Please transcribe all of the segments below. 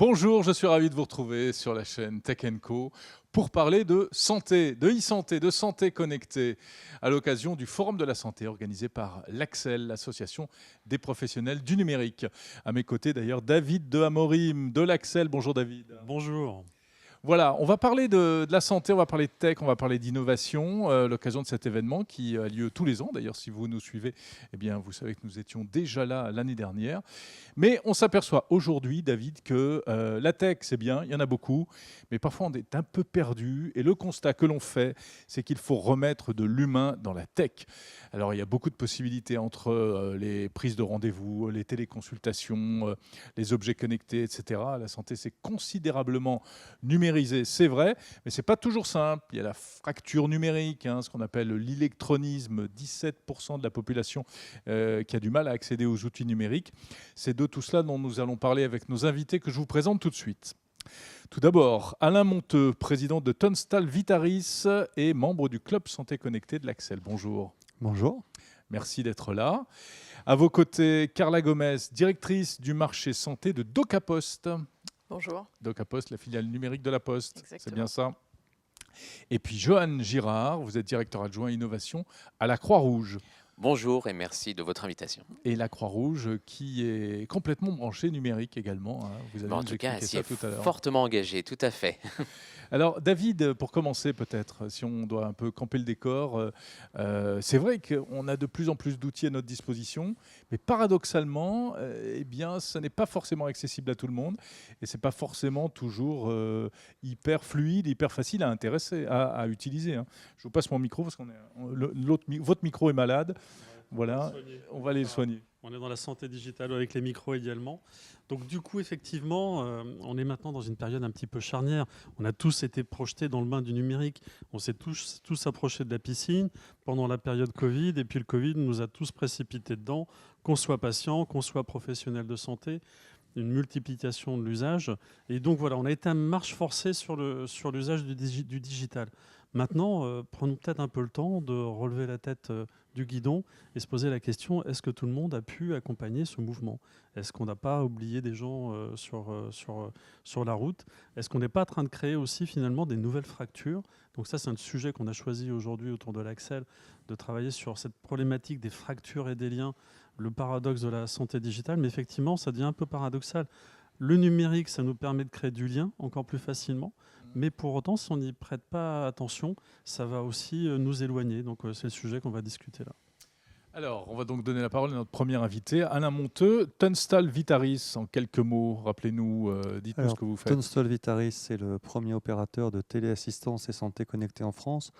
Bonjour, je suis ravi de vous retrouver sur la chaîne Tech Co pour parler de santé, de e-santé, de santé connectée, à l'occasion du Forum de la santé organisé par l'Axel, l'association des professionnels du numérique. À mes côtés d'ailleurs, David de Amorim de l'Axel. Bonjour David. Bonjour. Voilà, on va parler de la santé, on va parler de tech, on va parler d'innovation, l'occasion de cet événement qui a lieu tous les ans. D'ailleurs, si vous nous suivez, eh bien, vous savez que nous étions déjà là l'année dernière. Mais on s'aperçoit aujourd'hui, David, que la tech, c'est bien, il y en a beaucoup, mais parfois on est un peu perdu. Et le constat que l'on fait, c'est qu'il faut remettre de l'humain dans la tech. Alors, il y a beaucoup de possibilités entre les prises de rendez-vous, les téléconsultations, les objets connectés, etc. La santé, c'est considérablement numérisé, c'est vrai, mais ce n'est pas toujours simple. Il y a la fracture numérique, ce qu'on appelle l'électronisme, 17% de la population qui a du mal à accéder aux outils numériques. C'est de tout cela dont nous allons parler avec nos invités que je vous présente tout de suite. Tout d'abord, Alain Monteux, président de Tunstall Vitaris et membre du Club Santé Connectée de l'Axel. Bonjour. Bonjour. Merci d'être là. À vos côtés, Carla Gomez, directrice du marché santé de DocaPost. Bonjour. DocaPost, la filiale numérique de la Poste. Exactement. C'est bien ça. Et puis Johan Girard, vous êtes directeur adjoint innovation à la Croix-Rouge. Bonjour et merci de votre invitation. Et la Croix-Rouge qui est complètement branchée numérique également. Vous allez En nous tout cas, expliquer ça tout à l'heure. fortement engagé, tout à fait. Alors David, pour commencer peut-être, si on doit un peu camper le décor, c'est vrai qu'on a de plus en plus d'outils à notre disposition, mais paradoxalement, eh bien, ça n'est pas forcément accessible à tout le monde et c'est pas forcément toujours hyper fluide, hyper facile à intéresser, à utiliser. Je vous passe mon micro parce votre micro est malade. Voilà, on va aller le soigner. On est dans la santé digitale avec les micros également. Donc du coup, effectivement, on est maintenant dans une période un petit peu charnière. On a tous été projetés dans le bain du numérique. On s'est tous approchés de la piscine pendant la période Covid. Et puis le Covid nous a tous précipités dedans, qu'on soit patient, qu'on soit professionnel de santé, une multiplication de l'usage. Et donc voilà, on a été à marche forcée sur l'usage du digital. Maintenant, prenons peut-être un peu le temps de relever la tête du guidon et se poser la question, est-ce que tout le monde a pu accompagner ce mouvement? Est-ce qu'on n'a pas oublié des gens sur la route? Est-ce qu'on n'est pas en train de créer aussi finalement des nouvelles fractures? Donc ça, c'est un sujet qu'on a choisi aujourd'hui autour de l'Axel, de travailler sur cette problématique des fractures et des liens, le paradoxe de la santé digitale. Mais effectivement, ça devient un peu paradoxal. Le numérique, ça nous permet de créer du lien encore plus facilement. Mais pour autant, si on n'y prête pas attention, ça va aussi nous éloigner. Donc c'est le sujet qu'on va discuter là. Alors, on va donc donner la parole à notre premier invité, Alain Monteux, Tunstall Vitaris. En quelques mots, rappelez-nous, dites-nous ce que vous faites. Tunstall Vitaris, c'est le premier opérateur de téléassistance et santé connectée en France.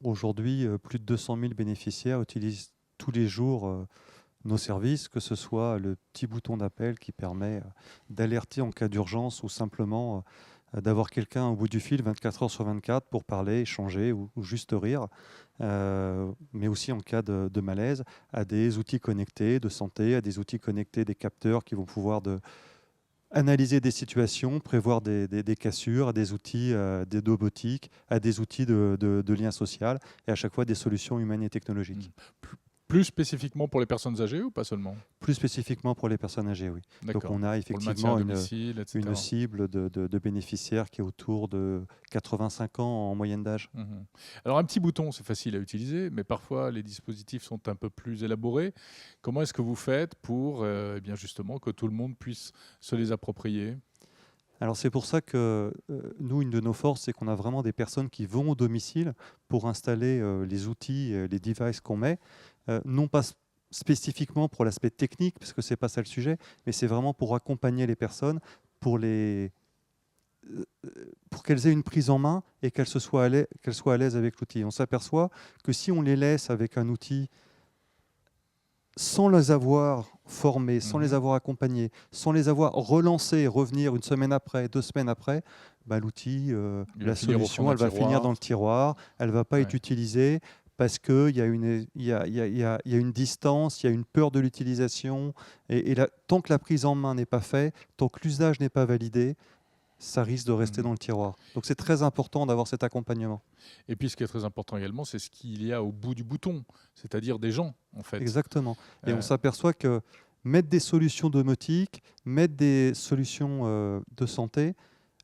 Aujourd'hui, plus de 200 000 bénéficiaires utilisent tous les jours nos services, que ce soit le petit bouton d'appel qui permet d'alerter en cas d'urgence ou simplement d'avoir quelqu'un au bout du fil 24 heures sur 24 pour parler, échanger ou juste rire, mais aussi en cas de malaise, à des outils connectés de santé, à des outils connectés, des capteurs qui vont pouvoir analyser des situations, prévoir des cassures, à des outils de domotique, à des outils de lien social, et à chaque fois des solutions humaines et technologiques. Plus spécifiquement pour les personnes âgées ou pas seulement? Plus spécifiquement pour les personnes âgées, oui. Donc on a effectivement une cible de bénéficiaires qui est autour de 85 ans en moyenne d'âge. Alors un petit bouton, c'est facile à utiliser, mais parfois les dispositifs sont un peu plus élaborés. Comment est-ce que vous faites pour eh bien justement que tout le monde puisse se les approprier? Alors c'est pour ça que nous, une de nos forces, c'est qu'on a vraiment des personnes qui vont au domicile pour installer les outils, les devices qu'on met, non pas spécifiquement pour l'aspect technique, parce que ce n'est pas ça le sujet, mais c'est vraiment pour accompagner les personnes, pour qu'elles aient une prise en main et qu'elles soient à l'aise avec l'outil. On s'aperçoit que si on les laisse avec un outil sans les avoir formés, sans les avoir accompagnés, sans les avoir relancés et revenir une semaine après, 2 semaines après, l'outil, la solution, elle va finir dans le tiroir, elle ne va pas être utilisée parce qu'il y a une distance, il y a une peur de l'utilisation. Et tant que la prise en main n'est pas faite, tant que l'usage n'est pas validé, ça risque de rester dans le tiroir. Donc c'est très important d'avoir cet accompagnement. Et puis ce qui est très important également, c'est ce qu'il y a au bout du bouton, c'est-à-dire des gens en fait. Exactement. Et on s'aperçoit que mettre des solutions domotiques, mettre des solutions de santé.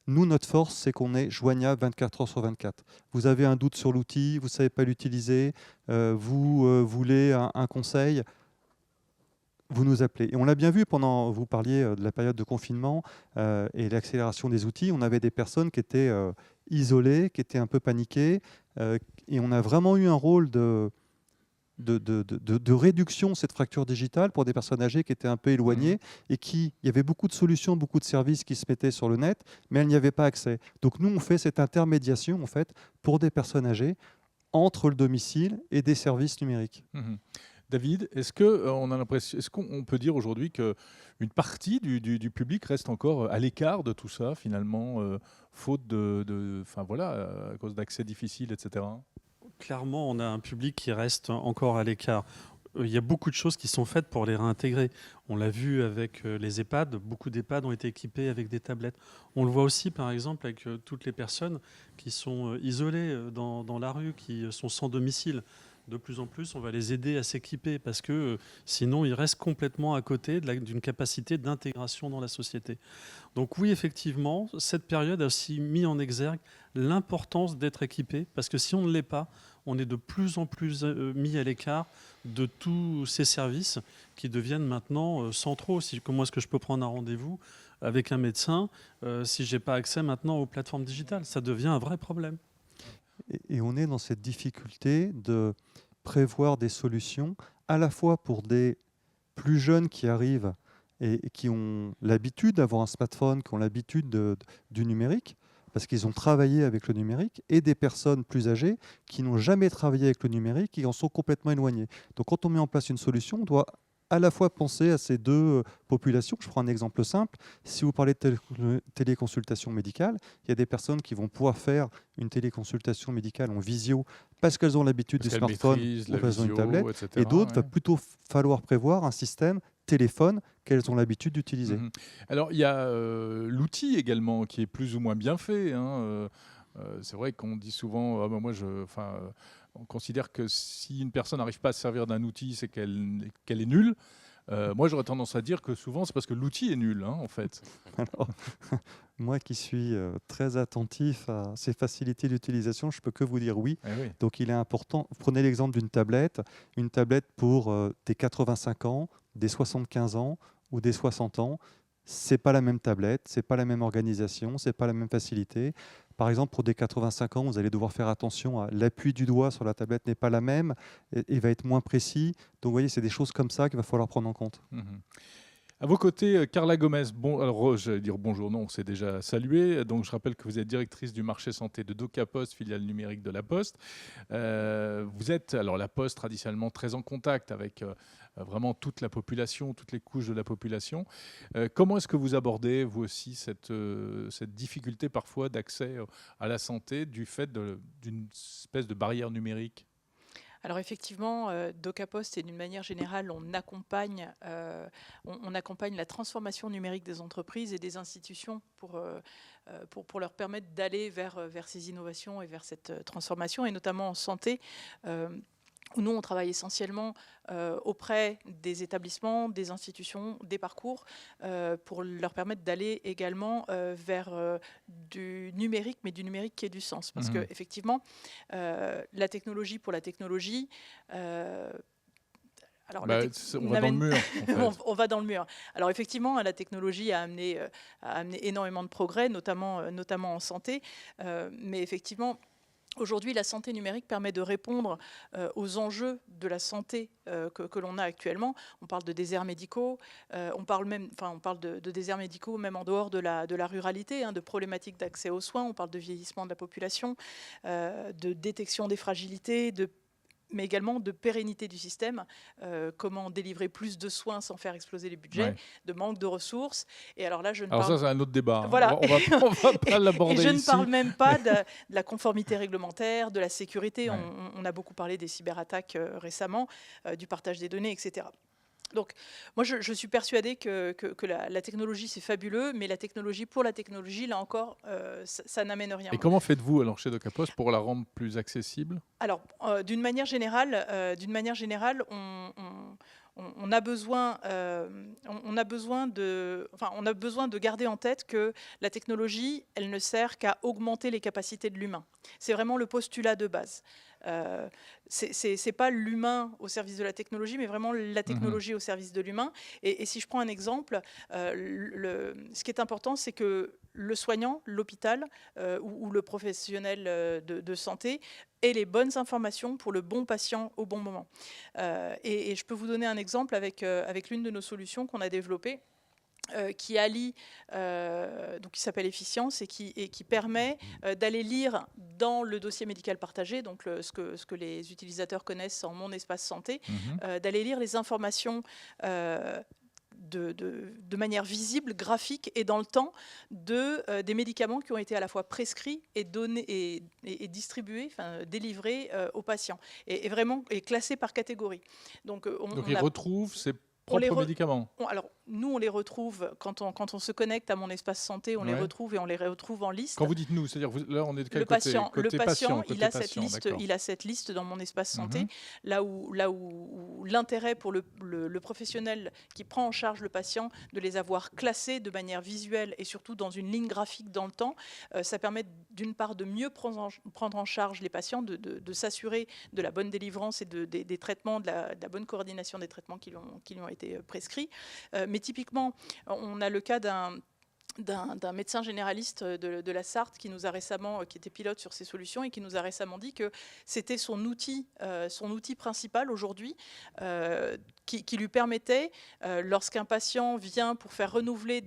Nous, notre force, c'est qu'on est joignable 24 heures sur 24. Vous avez un doute sur l'outil, vous ne savez pas l'utiliser, vous voulez un conseil, vous nous appelez. Et on l'a bien vu pendant, vous parliez de la période de confinement et l'accélération des outils, on avait des personnes qui étaient isolées, qui étaient un peu paniquées, et on a vraiment eu un rôle de réduction de cette fracture digitale pour des personnes âgées qui étaient un peu éloignées et il y avait beaucoup de solutions, beaucoup de services qui se mettaient sur le net, mais elles n'y avaient pas accès. Donc nous, on fait cette intermédiation en fait pour des personnes âgées entre le domicile et des services numériques. David, est-ce qu'on peut dire aujourd'hui qu'une partie du public reste encore à l'écart de tout ça, finalement, faute à cause d'accès difficile, etc. Clairement, on a un public qui reste encore à l'écart. Il y a beaucoup de choses qui sont faites pour les réintégrer. On l'a vu avec les EHPAD. Beaucoup d'EHPAD ont été équipés avec des tablettes. On le voit aussi, par exemple, avec toutes les personnes qui sont isolées dans la rue, qui sont sans domicile. De plus en plus, on va les aider à s'équiper parce que sinon, ils restent complètement à côté d'une capacité d'intégration dans la société. Donc oui, effectivement, cette période a aussi mis en exergue l'importance d'être équipé parce que si on ne l'est pas, on est de plus en plus mis à l'écart de tous ces services qui deviennent maintenant centraux. Comment est-ce que je peux prendre un rendez-vous avec un médecin si je n'ai pas accès maintenant aux plateformes digitales? Ça devient un vrai problème. Et on est dans cette difficulté de prévoir des solutions à la fois pour des plus jeunes qui arrivent et qui ont l'habitude d'avoir un smartphone, qui ont l'habitude du numérique, parce qu'ils ont travaillé avec le numérique, et des personnes plus âgées qui n'ont jamais travaillé avec le numérique, qui en sont complètement éloignées. Donc quand on met en place une solution, on doit à la fois penser à ces deux populations. Je prends un exemple simple. Si vous parlez de téléconsultation médicale, il y a des personnes qui vont pouvoir faire une téléconsultation médicale en visio parce qu'elles ont l'habitude du smartphone ou qu'elles ont une tablette. Etc., et d'autres, il va plutôt falloir prévoir un système téléphone qu'elles ont l'habitude d'utiliser. Alors, il y a l'outil également qui est plus ou moins bien fait. C'est vrai qu'on dit souvent, on considère que si une personne n'arrive pas à se servir d'un outil, c'est qu'elle est nulle. Moi, j'aurais tendance à dire que souvent, c'est parce que l'outil est nul, en fait. Alors, moi qui suis très attentif à ces facilités d'utilisation, je ne peux que vous dire oui. Oui. Donc, il est important. Prenez l'exemple d'une tablette. Une tablette pour des 85 ans, des 75 ans ou des 60 ans. Ce n'est pas la même tablette, ce n'est pas la même organisation, ce n'est pas la même facilité. Par exemple, pour des 85 ans, vous allez devoir faire attention à l'appui du doigt sur la tablette n'est pas la même et va être moins précis. Donc, vous voyez, c'est des choses comme ça qu'il va falloir prendre en compte. À vos côtés, Carla Gomez. Alors, j'allais dire bonjour, non, on s'est déjà salué. Donc, je rappelle que vous êtes directrice du marché santé de DocaPost, filiale numérique de La Poste. Vous êtes, alors La Poste, traditionnellement très en contact avec vraiment toute la population, toutes les couches de la population. Comment est-ce que vous abordez, vous aussi, cette difficulté parfois d'accès à la santé du fait d'une espèce de barrière numérique ? Alors effectivement, DocaPost et d'une manière générale, on accompagne la transformation numérique des entreprises et des institutions pour leur permettre d'aller vers ces innovations et vers cette transformation, et notamment en santé. Où nous, on travaille essentiellement auprès des établissements, des institutions, des parcours, pour leur permettre d'aller également vers du numérique, mais du numérique qui ait du sens. Parce qu'effectivement, la technologie pour la technologie... Alors, on va dans le mur. En fait. On va dans le mur. Alors effectivement, la technologie a amené énormément de progrès, notamment en santé. Mais effectivement... Aujourd'hui, la santé numérique permet de répondre aux enjeux de la santé que l'on a actuellement. On parle de déserts médicaux, on parle de déserts médicaux même en dehors de la ruralité, de problématiques d'accès aux soins. On parle de vieillissement de la population, de détection des fragilités, mais également de pérennité du système, comment délivrer plus de soins sans faire exploser les budgets, de manque de ressources. Et alors là, ça, c'est un autre débat. Voilà. On va pas l'aborder ici. Et je ne parle même pas de la conformité réglementaire, de la sécurité. Ouais. On a beaucoup parlé des cyberattaques récemment, du partage des données, etc. Donc, moi, je suis persuadée que la technologie, c'est fabuleux, mais la technologie pour la technologie, là encore, ça n'amène rien. Et comment faites-vous, alors, chez DocaPost, pour la rendre plus accessible ? Alors, d'une manière générale, on on a besoin de garder en tête que la technologie, elle ne sert qu'à augmenter les capacités de l'humain. C'est vraiment le postulat de base. C'est pas l'humain au service de la technologie, mais vraiment la technologie au service de l'humain. Et si je prends un exemple, ce qui est important, c'est que le soignant, l'hôpital ou le professionnel de santé ait les bonnes informations pour le bon patient au bon moment. Et je peux vous donner un exemple avec l'une de nos solutions qu'on a développées. Qui allie, donc qui s'appelle Efficience et qui permet d'aller lire dans le dossier médical partagé, donc ce que les utilisateurs connaissent en Mon Espace Santé, d'aller lire les informations de manière visible, graphique et dans le temps des médicaments qui ont été à la fois prescrits et donnés et distribués, délivrés aux patients et vraiment classés par catégorie. Donc ils retrouvent ces propres médicaments. Alors, nous, on les retrouve, quand on se connecte à Mon Espace Santé, on les retrouve et on les retrouve en liste. Quand vous dites nous, c'est-à-dire, là, on est de quel côté ? Le patient, côté il a patient, cette liste dans Mon Espace Santé, là où l'intérêt pour le professionnel qui prend en charge le patient de les avoir classés de manière visuelle et surtout dans une ligne graphique dans le temps, ça permet d'une part de mieux prendre en charge les patients, de s'assurer de la bonne délivrance et des traitements, de la bonne coordination des traitements qui lui ont été prescrits. Mais typiquement, on a le cas d'un médecin généraliste de la Sarthe qui était pilote sur ces solutions et qui nous a récemment dit que c'était son outil principal aujourd'hui, qui lui permettait, lorsqu'un patient vient pour faire renouveler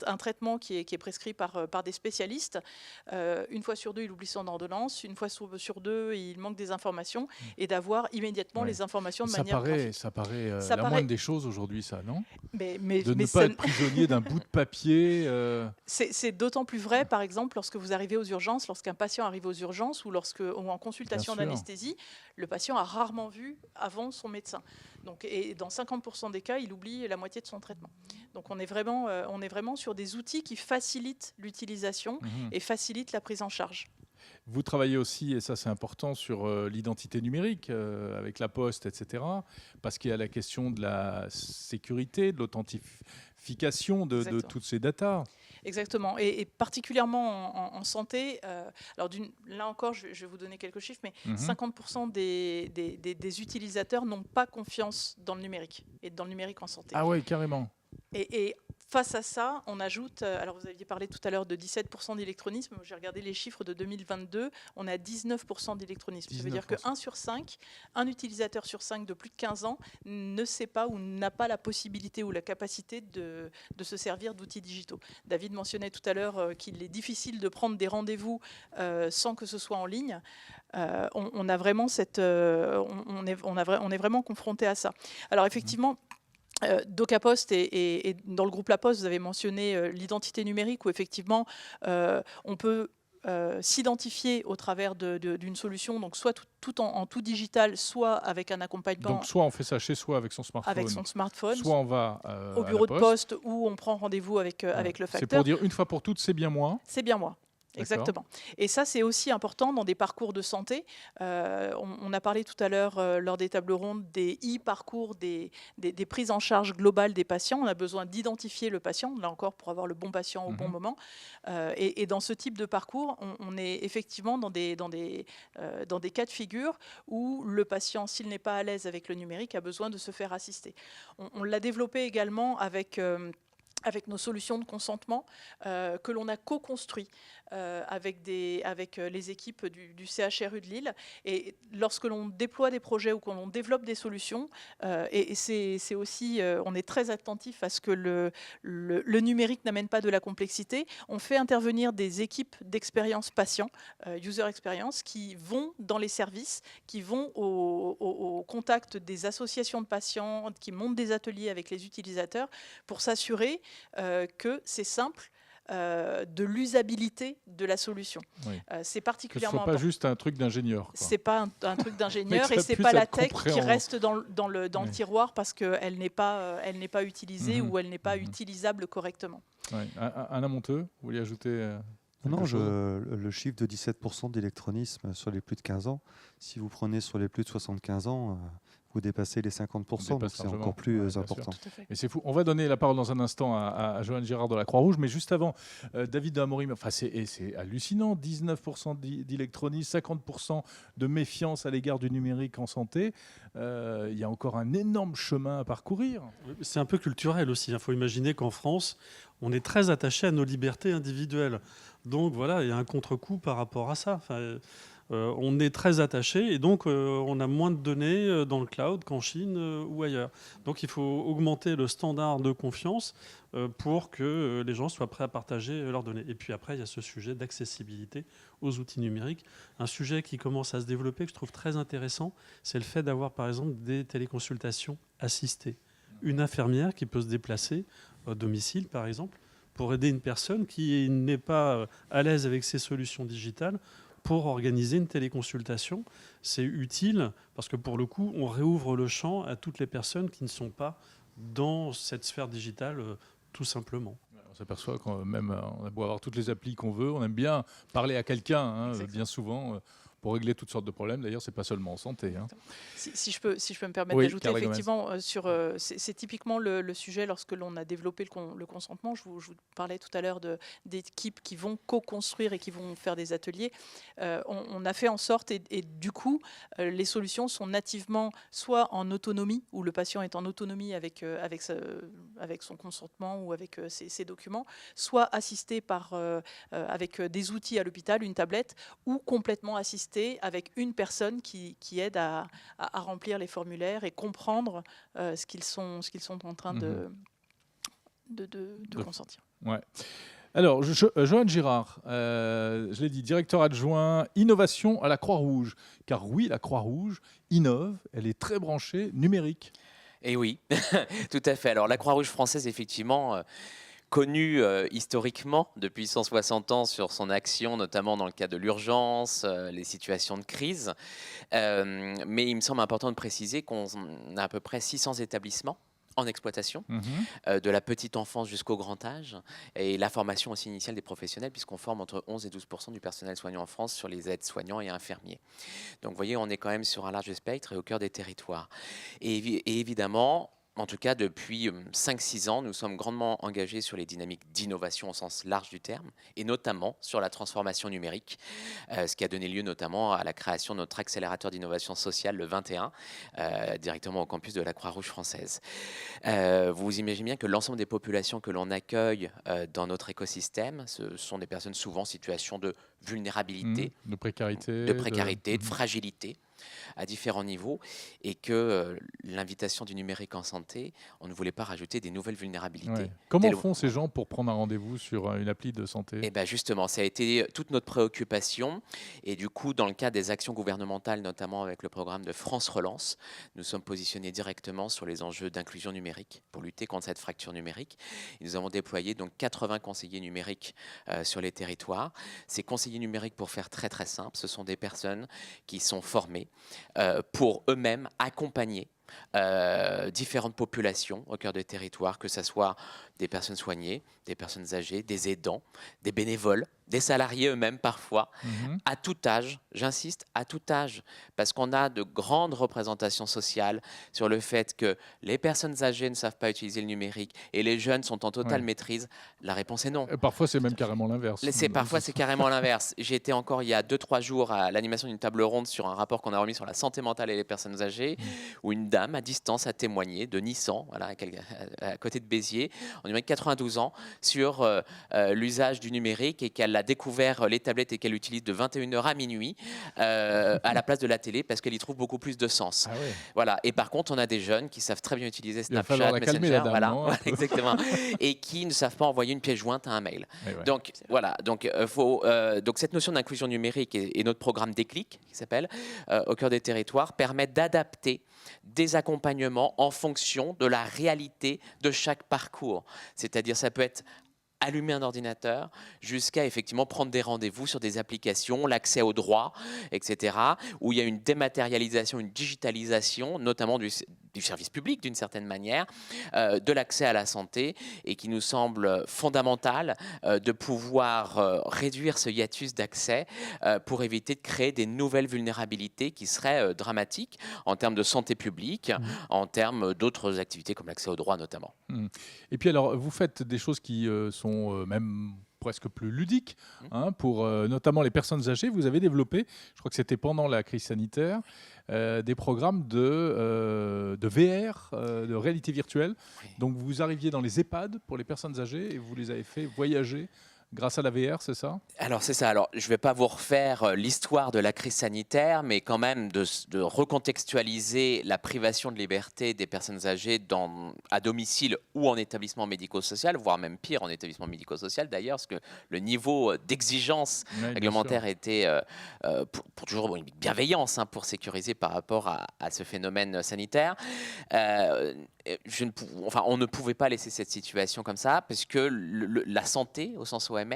un traitement qui est prescrit par des spécialistes, une fois sur deux, il oublie son ordonnance, une fois sur deux, il manque des informations, et d'avoir immédiatement les informations de manière graphique. Ça paraît la moindre des choses aujourd'hui, ça, non ? Mais de ne pas être prisonnier d'un bout de papier. C'est d'autant plus vrai, par exemple, lorsque vous arrivez aux urgences, lorsqu'un patient arrive aux urgences ou en consultation d'anesthésie, le patient a rarement vu avant son médecin. Donc, et dans 50% des cas, il oublie la moitié de son traitement. Donc on est vraiment sur des outils qui facilitent l'utilisation et facilitent la prise en charge. Vous travaillez aussi, et ça c'est important, sur l'identité numérique avec la Poste, etc. Parce qu'il y a la question de la sécurité, de l'authentification de toutes ces datas. Exactement, et particulièrement en santé. Alors là encore, je vais vous donner quelques chiffres, mais 50% des utilisateurs n'ont pas confiance dans le numérique et dans le numérique en santé. Ah oui, carrément. Et face à ça, on ajoute, alors vous aviez parlé tout à l'heure de 17% d'électronisme, j'ai regardé les chiffres de 2022, on a 19% d'électronisme. Ça veut dire que 1 sur 5, un utilisateur sur 5 de plus de 15 ans ne sait pas ou n'a pas la possibilité ou la capacité de se servir d'outils digitaux. David mentionnait tout à l'heure qu'il est difficile de prendre des rendez-vous sans que ce soit en ligne. On est vraiment confronté à ça. Alors effectivement, DocaPost et dans le groupe La Poste, vous avez mentionné l'identité numérique où effectivement on peut s'identifier au travers d'une solution, donc soit tout en tout digital, soit avec un accompagnement. Donc soit on fait ça chez soi avec son smartphone, soit on va au bureau de poste où on prend rendez-vous avec le facteur. C'est pour dire une fois pour toutes, c'est bien moi. C'est bien moi. Exactement. Et ça, c'est aussi important dans des parcours de santé. On a parlé tout à l'heure, lors des tables rondes, des e-parcours, des prises en charge globales des patients. On a besoin d'identifier le patient, là encore, pour avoir le bon patient au bon moment. Et dans ce type de parcours, on est effectivement dans des cas de figure où le patient, s'il n'est pas à l'aise avec le numérique, a besoin de se faire assister. On l'a développé également avec nos solutions de consentement que l'on a co-construit avec les équipes du CHRU de Lille. Et lorsque l'on déploie des projets ou qu'on développe des solutions, et c'est aussi, on est très attentif à ce que le numérique n'amène pas de la complexité, on fait intervenir des équipes d'expérience patient, user experience, qui vont dans les services, qui vont au contact des associations de patients, qui montent des ateliers avec les utilisateurs pour s'assurer que c'est simple, de l'usabilité de la solution. Oui. C'est particulièrement important. Que ce soit pas juste un truc d'ingénieur. C'est pas un truc d'ingénieur et c'est pas la tech qui reste dans le tiroir parce qu'elle n'est pas utilisée ou elle n'est pas utilisable correctement. Oui. Alain Monteux, vous vouliez ajouter Non, le chiffre de 17% d'électronisme sur les plus de 15 ans, si vous prenez sur les plus de 75 ans, vous dépassez les 50%, donc dépasse c'est largement. encore plus Ouais, bien important. sûr. Tout à fait. Et c'est fou. On va donner la parole dans un instant à Joanne Girard de la Croix-Rouge, mais juste avant, David de Amorim, enfin, c'est hallucinant, 19% d'électronie, 50% de méfiance à l'égard du numérique en santé. Il y a encore un énorme chemin à parcourir. Oui, mais c'est un peu culturel aussi. Il faut imaginer qu'en France, on est très attaché à nos libertés individuelles. Donc voilà, il y a un contre-coup par rapport à ça. Enfin, on est très attaché et donc on a moins de données dans le cloud qu'en Chine ou ailleurs. Donc il faut augmenter le standard de confiance pour que les gens soient prêts à partager leurs données. Et puis après, il y a ce sujet d'accessibilité aux outils numériques. Un sujet qui commence à se développer, que je trouve très intéressant, c'est le fait d'avoir par exemple des téléconsultations assistées. Une infirmière qui peut se déplacer au domicile, par exemple, pour aider une personne qui n'est pas à l'aise avec ces solutions digitales pour organiser une téléconsultation. C'est utile parce que pour le coup, on réouvre le champ à toutes les personnes qui ne sont pas dans cette sphère digitale, tout simplement. On s'aperçoit quand même, on a beau avoir toutes les applis qu'on veut, on aime bien parler à quelqu'un, hein, Exactement. bien souvent, pour régler toutes sortes de problèmes. D'ailleurs, c'est pas seulement en santé. Hein. Si je peux me permettre Oui, d'ajouter, Carla Gomez. effectivement, c'est typiquement le sujet lorsque l'on a développé le consentement. Je vous parlais tout à l'heure d'équipes qui vont co-construire et qui vont faire des ateliers. On a fait en sorte, et du coup, les solutions sont nativement soit en autonomie, où le patient est en autonomie avec son consentement ou avec ses documents, soit assisté avec des outils à l'hôpital, une tablette, ou complètement assisté avec une personne qui aide à remplir les formulaires et comprendre ce qu'ils sont en train de consentir. Ouais. Alors, Joanne Girard, je l'ai dit, directeur adjoint innovation à la Croix-Rouge. Car oui, la Croix-Rouge innove, elle est très branchée numérique. Et oui, tout à fait. Alors la Croix-Rouge française, effectivement, connue historiquement depuis 160 ans sur son action, notamment dans le cas de l'urgence, les situations de crise. Mais il me semble important de préciser qu'on a à peu près 600 établissements en exploitation, de la petite enfance jusqu'au grand âge, et la formation aussi initiale des professionnels, puisqu'on forme entre 11 et 12% du personnel soignant en France sur les aides-soignants et infirmiers. Donc vous voyez, on est quand même sur un large spectre et au cœur des territoires. Et évidemment, en tout cas, depuis 5-6 ans, nous sommes grandement engagés sur les dynamiques d'innovation au sens large du terme, et notamment sur la transformation numérique, ce qui a donné lieu notamment à la création de notre accélérateur d'innovation sociale, le 21, directement au campus de la Croix-Rouge française. Vous imaginez bien que l'ensemble des populations que l'on accueille dans notre écosystème, ce sont des personnes souvent en situation de vulnérabilité, de précarité, de fragilité, à différents niveaux, et que l'invitation du numérique en santé, on ne voulait pas rajouter des nouvelles vulnérabilités. Ouais. Comment font ces gens pour prendre un rendez-vous sur une appli de santé ? Eh bien justement, ça a été toute notre préoccupation, et du coup, dans le cadre des actions gouvernementales, notamment avec le programme de France Relance, nous sommes positionnés directement sur les enjeux d'inclusion numérique pour lutter contre cette fracture numérique. Et nous avons déployé donc 80 conseillers numériques sur les territoires. Ces conseillers numériques, pour faire très très simple, ce sont des personnes qui sont formées pour eux-mêmes accompagner différentes populations au cœur des territoires, que ce soit des personnes soignées, des personnes âgées, des aidants, des bénévoles, des salariés eux-mêmes parfois, à tout âge, j'insiste, à tout âge, parce qu'on a de grandes représentations sociales sur le fait que les personnes âgées ne savent pas utiliser le numérique et les jeunes sont en totale maîtrise. La réponse est non. Et parfois, c'est même carrément l'inverse. Parfois, c'est carrément l'inverse. J'ai été encore il y a 2-3 jours à l'animation d'une table ronde sur un rapport qu'on a remis sur la santé mentale et les personnes âgées, où une dame à distance a témoigné de Nissan, voilà, à côté de Béziers, en numéro 92 ans, sur l'usage du numérique, et qu'elle a découvert les tablettes et qu'elle utilise de 21h à minuit à la place de la télé, parce qu'elle y trouve beaucoup plus de sens. Ah ouais. Voilà. Et par contre, on a des jeunes qui savent très bien utiliser Il va falloir Snapchat, la calmer, la Messenger, dame, non exactement, et qui ne savent pas envoyer une pièce jointe à un mail. Ouais. Donc voilà, donc cette notion d'inclusion numérique et notre programme Déclic, qui s'appelle au cœur des territoires, permet d'adapter des accompagnements en fonction de la réalité de chaque parcours. C'est-à-dire, ça peut être allumer un ordinateur jusqu'à effectivement prendre des rendez-vous sur des applications, l'accès aux droits, etc., où il y a une dématérialisation, une digitalisation, notamment du service public d'une certaine manière, de l'accès à la santé, et qui nous semble fondamental de pouvoir réduire ce hiatus d'accès pour éviter de créer des nouvelles vulnérabilités qui seraient dramatiques en termes de santé publique, en termes d'autres activités comme l'accès aux droits notamment. Et puis alors, vous faites des choses qui sont même presque plus ludiques, pour notamment les personnes âgées. Vous avez développé, je crois que c'était pendant la crise sanitaire, des programmes de VR, de réalité virtuelle. Oui. Donc vous arriviez dans les EHPAD pour les personnes âgées et vous les avez fait voyager grâce à la VR, c'est ça? Alors c'est ça. Alors je ne vais pas vous refaire l'histoire de la crise sanitaire, mais quand même de recontextualiser la privation de liberté des personnes âgées à domicile ou en établissement médico-social, voire même pire en établissement médico-social d'ailleurs, parce que le niveau d'exigence réglementaire était pour toujours une bienveillance pour sécuriser par rapport à ce phénomène sanitaire. On ne pouvait pas laisser cette situation comme ça, parce que la santé, au sens OMS,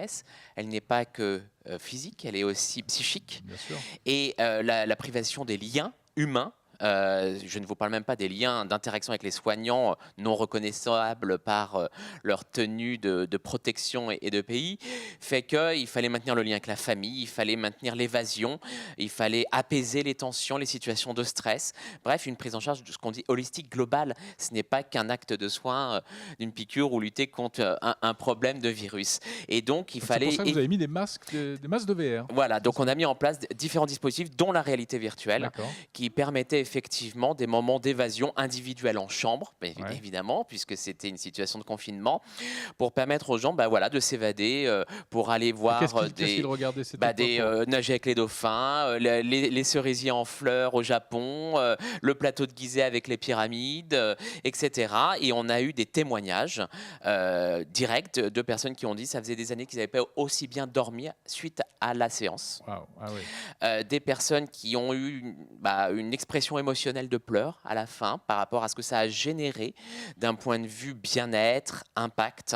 elle n'est pas que physique, elle est aussi psychique. Bien sûr. Et la privation des liens humains, je ne vous parle même pas des liens d'interaction avec les soignants non reconnaissables par leur tenue de protection et de pays, fait qu'il fallait maintenir le lien avec la famille, il fallait maintenir l'évasion, il fallait apaiser les tensions, les situations de stress. Bref, une prise en charge de ce qu'on dit holistique, globale. Ce n'est pas qu'un acte de soin d'une piqûre ou lutter contre un problème de virus. Et donc, il fallait... C'est pour ça que vous avez mis des masques de VR. Voilà, donc on a mis en place différents dispositifs, dont la réalité virtuelle, qui permettaient effectivement des moments d'évasion individuelle en chambre, mais évidemment, puisque c'était une situation de confinement, pour permettre aux gens de s'évader, pour aller voir nager avec les dauphins, les cerisiers en fleurs au Japon, le plateau de Gizeh avec les pyramides, etc. Et on a eu des témoignages directs de personnes qui ont dit que ça faisait des années qu'ils n'avaient pas aussi bien dormi suite à la séance. Wow. Ah oui. Des personnes qui ont eu une expression émotionnelle de pleurs à la fin par rapport à ce que ça a généré d'un point de vue bien-être, impact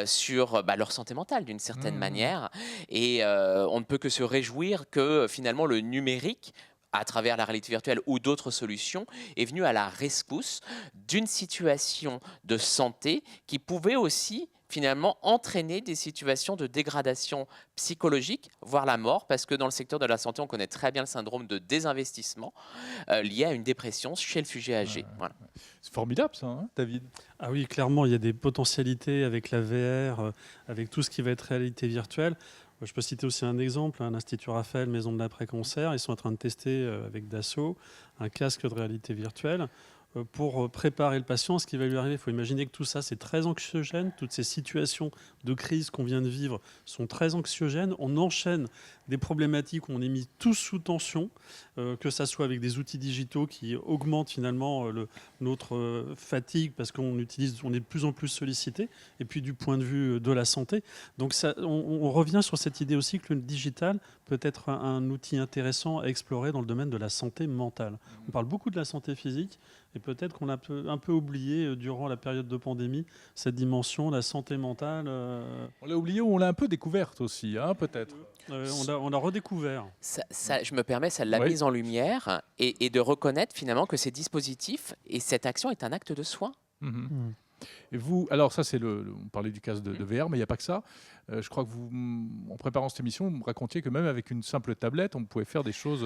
sur leur santé mentale d'une certaine manière. Et on ne peut que se réjouir que finalement le numérique, à travers la réalité virtuelle ou d'autres solutions, est venu à la rescousse d'une situation de santé qui pouvait aussi finalement entraîner des situations de dégradation psychologique, voire la mort, parce que dans le secteur de la santé, on connaît très bien le syndrome de désinvestissement lié à une dépression chez le sujet âgé. Voilà. C'est formidable ça, David? Ah oui, clairement, il y a des potentialités avec la VR, avec tout ce qui va être réalité virtuelle. Je peux citer aussi un exemple, l'Institut Raphaël, Maison de l'après-concert. Ils sont en train de tester avec Dassault un casque de réalité virtuelle pour préparer le patient à ce qui va lui arriver. Il faut imaginer que tout ça, c'est très anxiogène. Toutes ces situations de crise qu'on vient de vivre sont très anxiogènes. On enchaîne des problématiques où on est mis tous sous tension, que ça soit avec des outils digitaux qui augmentent finalement notre fatigue parce qu'on est de plus en plus sollicité, et puis du point de vue de la santé. Donc on revient sur cette idée aussi que le digital peut être un outil intéressant à explorer dans le domaine de la santé mentale. On parle beaucoup de la santé physique, et peut-être qu'on a un peu oublié durant la période de pandémie cette dimension, la santé mentale. On l'a oublié ou on l'a un peu découverte aussi, peut-être. On l'a redécouvert. Je me permets, ça l'a mise en lumière et de reconnaître finalement que ces dispositifs et cette action est un acte de soin. Et vous, alors ça c'est on parlait du casque de VR, mais il n'y a pas que ça. Je crois que vous, en préparant cette émission, vous me racontiez que même avec une simple tablette, on pouvait faire des choses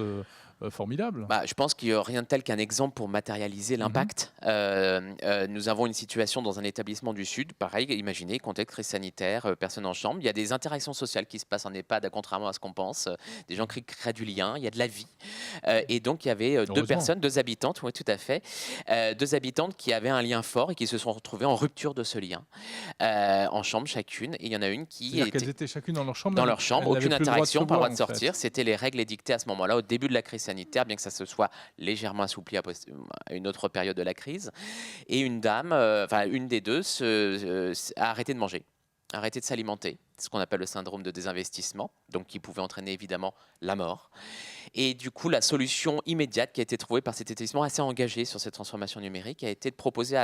formidables. Je pense qu'il n'y a rien de tel qu'un exemple pour matérialiser l'impact. Nous avons une situation dans un établissement du Sud, pareil, imaginez, contexte crise sanitaire, personne en chambre. Il y a des interactions sociales qui se passent en EHPAD, contrairement à ce qu'on pense. Des gens qui créent du lien, il y a de la vie. Et donc il y avait deux habitantes, oui tout à fait, deux habitantes qui avaient un lien fort et qui se sont retrouvées en rupture de ce lien, en chambre chacune. Et il y en a une qui qu'elles étaient chacune dans leur chambre. Dans leur chambre, aucune interaction, pas le droit de sortir. C'était les règles édictées à ce moment-là, au début de la crise sanitaire, bien que ça se soit légèrement assoupli à une autre période de la crise. Et une dame, une des deux, a arrêté de manger, a arrêté de s'alimenter. C'est ce qu'on appelle le syndrome de désinvestissement. donc qui pouvait entraîner évidemment la mort. Et du coup, la solution immédiate qui a été trouvée par cet établissement assez engagé sur cette transformation numérique a été de proposer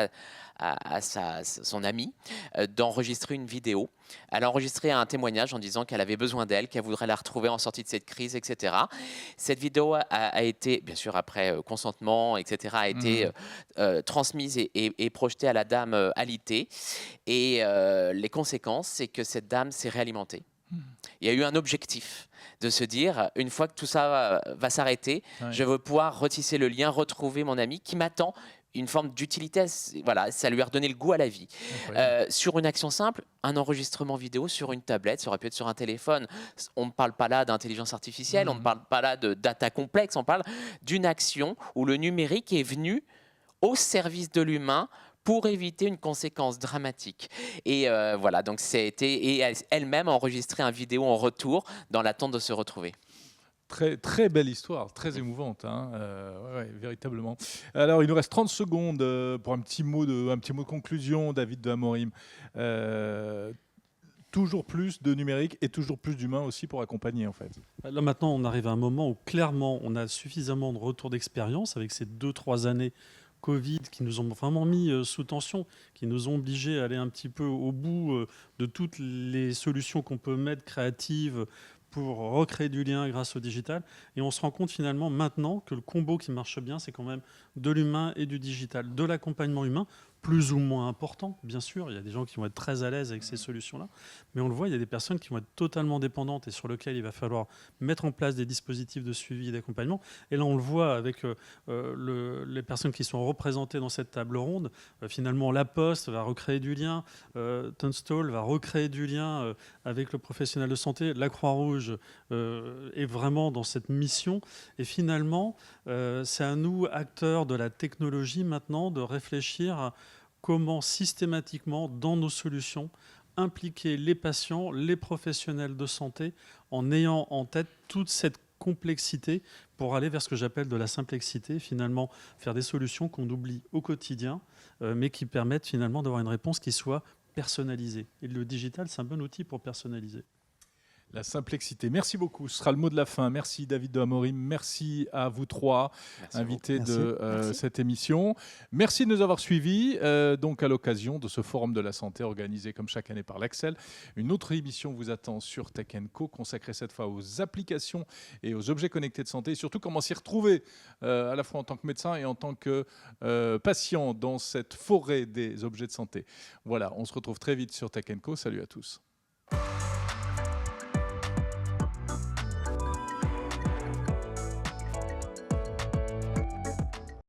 à son amie d'enregistrer une vidéo. Elle a enregistré un témoignage en disant qu'elle avait besoin d'elle, qu'elle voudrait la retrouver en sortie de cette crise, etc. Cette vidéo a été, bien sûr après consentement, etc., a été transmise et projetée à la dame alitée. Et les conséquences, c'est que cette dame s'est réalimentée. Il y a eu un objectif de se dire, une fois que tout ça va s'arrêter, je veux pouvoir retisser le lien, retrouver mon ami qui m'attend, une forme d'utilité. Voilà, ça lui a redonné le goût à la vie. Sur une action simple, un enregistrement vidéo sur une tablette, ça aurait pu être sur un téléphone. On ne parle pas là d'intelligence artificielle, on ne parle pas là de data complexe, on parle d'une action où le numérique est venu au service de l'humain pour éviter une conséquence dramatique. Et voilà, donc et elle-même a enregistré une vidéo en retour dans l'attente de se retrouver. Très, très belle histoire, très émouvante, hein. Ouais, véritablement. Alors, il nous reste 30 secondes pour un petit mot de conclusion, David de Amorim. Toujours plus de numérique et toujours plus d'humains aussi pour accompagner, en fait. Là, maintenant, on arrive à un moment où, clairement, on a suffisamment de retours d'expérience avec ces 2-3 années Covid qui nous ont vraiment mis sous tension, qui nous ont obligés à aller un petit peu au bout de toutes les solutions qu'on peut mettre créatives pour recréer du lien grâce au digital. Et on se rend compte finalement maintenant que le combo qui marche bien, c'est quand même de l'humain et du digital, de l'accompagnement humain, plus ou moins important, bien sûr. Il y a des gens qui vont être très à l'aise avec ces solutions-là. Mais on le voit, il y a des personnes qui vont être totalement dépendantes et sur lesquelles il va falloir mettre en place des dispositifs de suivi et d'accompagnement. Et là, on le voit avec les personnes qui sont représentées dans cette table ronde. Finalement, La Poste va recréer du lien. Tunstall va recréer du lien avec le professionnel de santé. La Croix-Rouge est vraiment dans cette mission. Et finalement, c'est à nous, acteurs de la technologie, maintenant, de réfléchir à comment systématiquement, dans nos solutions, impliquer les patients, les professionnels de santé, en ayant en tête toute cette complexité pour aller vers ce que j'appelle de la simplexité, finalement faire des solutions qu'on oublie au quotidien, mais qui permettent finalement d'avoir une réponse qui soit personnalisée. Et le digital, c'est un bon outil pour personnaliser. La simplexité. Merci beaucoup. Ce sera le mot de la fin. Merci David de Amorim. Merci à vous trois, invités de cette émission. Merci de nous avoir suivis. Donc à l'occasion de ce forum de la santé organisé comme chaque année par l'Axel, une autre émission vous attend sur Tech & Co, consacrée cette fois aux applications et aux objets connectés de santé, et surtout comment s'y retrouver à la fois en tant que médecin et en tant que patient dans cette forêt des objets de santé. Voilà, on se retrouve très vite sur Tech & Co. Salut à tous.